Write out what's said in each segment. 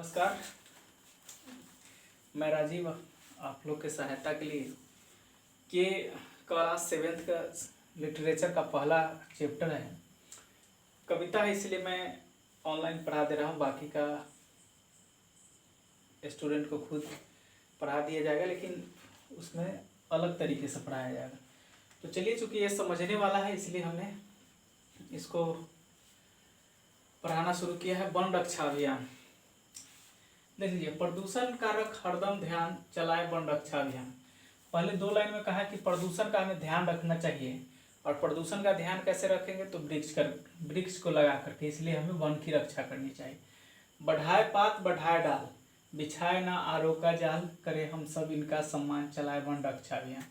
नमस्कार। मैं राजीव आप लोग के सहायता के लिए के क्लास 7th का लिटरेचर का पहला चैप्टर है कविता है, इसलिए मैं ऑनलाइन पढ़ा दे रहा हूँ। बाकी का स्टूडेंट को खुद पढ़ा दिया जाएगा, लेकिन उसमें अलग तरीके से पढ़ाया जाएगा। तो चलिए, चूँकि ये समझने वाला है इसलिए हमने इसको पढ़ाना शुरू किया है। वन रक्षा अभियान देख लीजिए। प्रदूषण कारक हरदम ध्यान चलाए वन रक्षा अभियान। पहले 2 लाइन में कहा कि प्रदूषण का हमें ध्यान रखना चाहिए, और प्रदूषण का ध्यान कैसे रखेंगे तो वृक्ष को लगा करके, इसलिए हमें वन की रक्षा करनी चाहिए। बढ़ाए पात बढ़ाए डाल, बिछाए ना आरो का जाल, करे हम सब इनका सम्मान, चलाए वन रक्षा अभियान।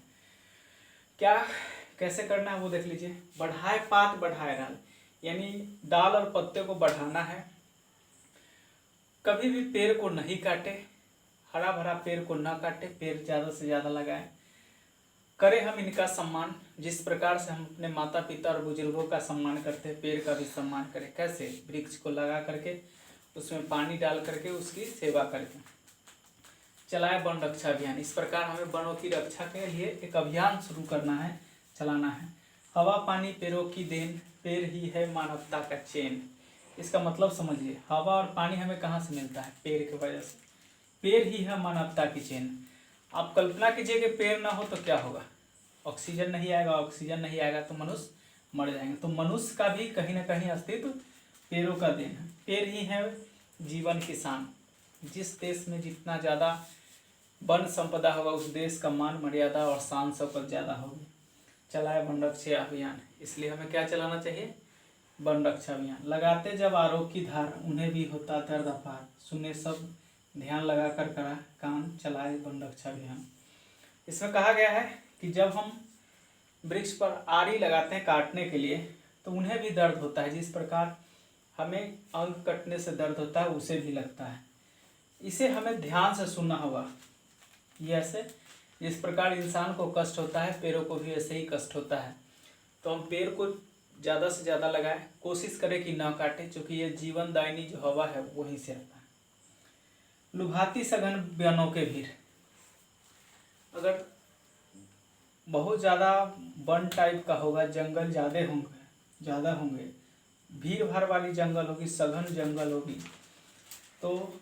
क्या कैसे करना है वो देख लीजिए। बढ़ाए पात बढ़ाए डाल, यानी डाल और पत्ते को बढ़ाना है। कभी भी पेड़ को नहीं काटे, हरा भरा पेड़ को न काटे, पेड़ ज़्यादा से ज़्यादा लगाएं। करें हम इनका सम्मान, जिस प्रकार से हम अपने माता पिता और बुजुर्गों का सम्मान करते हैं, पेड़ का भी सम्मान करें। कैसे? वृक्ष को लगा करके, उसमें पानी डाल करके, उसकी सेवा करके। चलाए वन रक्षा अभियान, इस प्रकार हमें वनों की रक्षा के लिए एक अभियान शुरू करना है, चलाना है। हवा पानी पेड़ों की देन, पेड़ ही है मानवता का चैन। इसका मतलब समझिए, हवा और पानी हमें कहाँ से मिलता है? पेड़ की वजह से। पेड़ ही है मानवता की चैन। आप कल्पना कीजिए कि पेड़ ना हो तो क्या होगा? ऑक्सीजन नहीं आएगा, ऑक्सीजन नहीं आएगा तो मनुष्य मर जाएंगे। तो मनुष्य का भी कहीं ना कहीं अस्तित्व पेड़ों का देन है। पेड़ ही है जीवन की शान। जिस देश में जितना ज़्यादा वन संपदा होगा, उस देश का मान मर्यादा और शान शौकत ज़्यादा होगी। चलाए वन रक्षा अभियान, इसलिए हमें क्या चलाना चाहिए? वन रक्षा अभियान। लगाते जब आरोप की धार, उन्हें भी होता दर्द अपार, सुने सब ध्यान लगा कर करा काम, चलाए वन रक्षा अभियान। इसमें कहा गया है कि जब हम वृक्ष पर आरी लगाते हैं काटने के लिए, तो उन्हें भी दर्द होता है। जिस प्रकार हमें अंग कटने से दर्द होता है, उसे भी लगता है। इसे हमें ध्यान से सुनना होगा। ये ऐसे जिस प्रकार इंसान को कष्ट होता है, पेड़ों को भी ऐसे ही कष्ट होता है। तो हम पेड़ को ज़्यादा से ज़्यादा लगाएं, कोशिश करें कि ना काटें, क्योंकि ये जीवनदायिनी जो हवा है वहीं से आता है। लुभाती सघन वनों के भीड़, अगर बहुत ज़्यादा वन टाइप का होगा, जंगल ज़्यादा होंगे, भीड़ भाड़ वाली जंगल होगी, सघन जंगल होगी, तो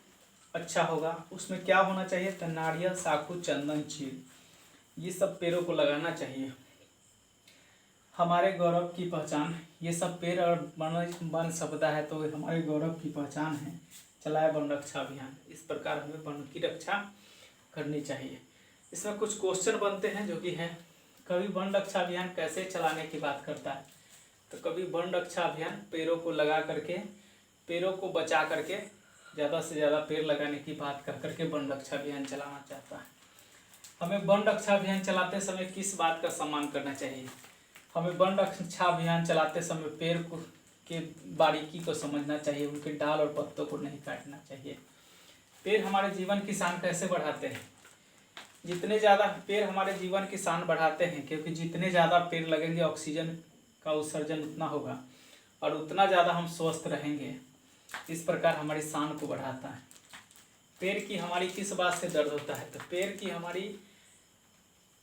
अच्छा होगा। उसमें क्या होना चाहिए? तो नारियल, साखू, चंदन, चीड़, ये सब पेड़ों को लगाना चाहिए। हमारे गौरव की पहचान, ये सब पेड़ और वन संपदा है, तो हमारे गौरव की पहचान है। चलाए वन रक्षा अभियान, इस प्रकार हमें वन की रक्षा करनी चाहिए। इसमें कुछ क्वेश्चन बनते हैं जो कि हैं, कभी वन रक्षा अभियान कैसे चलाने की बात करता है? तो कभी वन रक्षा अभियान पेड़ों को लगा करके, पेड़ों को बचा करके, ज़्यादा से ज़्यादा पेड़ लगाने की बात कर करके वन रक्षा अभियान चलाना चाहता है। हमें वन रक्षा अभियान चलाते समय किस बात का सम्मान करना चाहिए? हमें वन रक्षा अभियान चलाते समय पेड़ को के बारीकी को समझना चाहिए, उनके डाल और पत्तों को नहीं काटना चाहिए। पेड़ हमारे जीवन की शान कैसे बढ़ाते हैं? जितने ज़्यादा पेड़ हमारे जीवन की शान बढ़ाते हैं, क्योंकि जितने ज़्यादा पेड़ लगेंगे, ऑक्सीजन का उत्सर्जन उतना होगा और उतना ज़्यादा हम स्वस्थ रहेंगे। इस प्रकार हमारी शान को बढ़ाता है। पेड़ की हमारी किस बात से दर्द होता है? तो पेड़ की हमारी,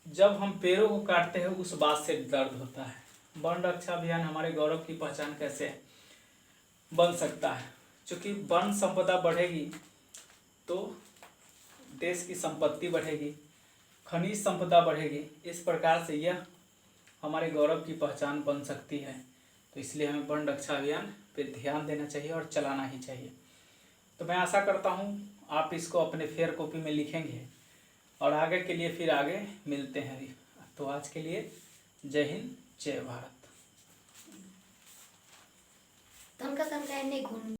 जब हम पेड़ों को काटते हैं उस बात से दर्द होता है। वन रक्षा अभियान हमारे गौरव की पहचान कैसे बन सकता है? क्योंकि वन संपदा बढ़ेगी तो देश की संपत्ति बढ़ेगी, खनिज संपदा बढ़ेगी। इस प्रकार से यह हमारे गौरव की पहचान बन सकती है। तो इसलिए हमें वन रक्षा अभियान पे ध्यान देना चाहिए और चलाना ही चाहिए। तो मैं आशा करता हूँ आप इसको अपने फेयर कॉपी में लिखेंगे, और आगे के लिए फिर आगे मिलते हैं। तो आज के लिए जय हिंद, जय भारत।